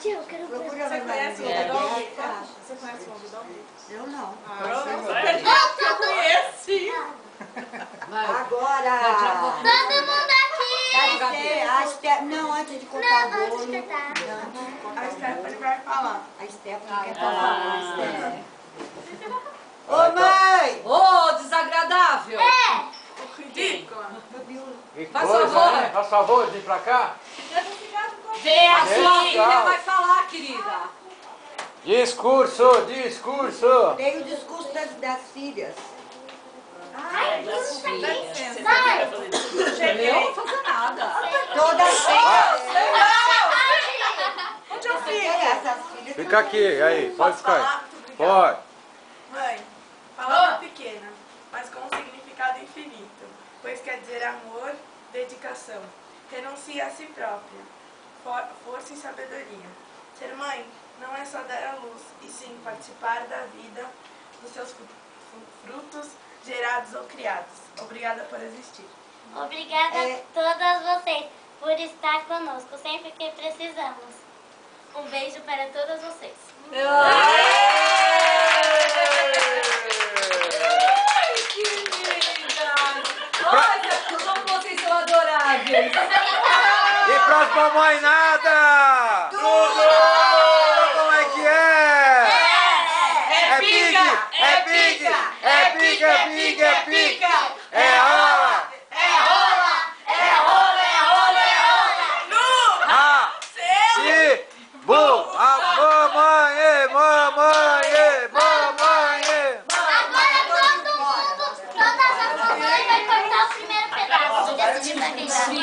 Tia, eu quero Procura ver. ver mais. Você conhece o lobisomem? Eu não. Eu conheci. Agora. Todo mundo aqui! Deve ser a Stephanie. Não, antes de cortar Não, o antes bolo. de cortar. A Stephanie vai falar. A Stephanie quer falar. A Stephanie. Ô, mãe! Ô, desagradável! Ridícula. Que Faz coisa, favor. hein? Faz favor, vem pra cá. Vem, a sua Vem, filha tchau. vai falar, querida. Discurso, discurso. Tem o discurso das filhas. Ai, isso aqui. Licença. Vai! Eu não vou fazer nada. Todas Onde eu fico? essas filhas. Fica aqui, aí, pode Posso ficar aí. falar? Muito obrigada. Pode. Mãe, palavra pequena, mas com um significado infinito, pois quer dizer amor, dedicação, renuncia a si própria, força e sabedoria. Ser mãe não é só dar à luz, e sim participar da vida, dos seus frutos gerados ou criados. Obrigada por existir. Obrigada a todas vocês por estar conosco sempre que precisamos. Um beijo para todas vocês. Ai, que lindas! Olha como vocês são adoráveis! E pras mamães nada! Como é que é? É pica! É pica! É pica! É pica! É pica! É rola! É rola! É rola! É rola! É rola! Nu! Ah! Se! Bu! A mamãe! Mamãe! Mamãe! Agora todo mundo, todas as mamães vai cortar o primeiro pedaço desse desagradável.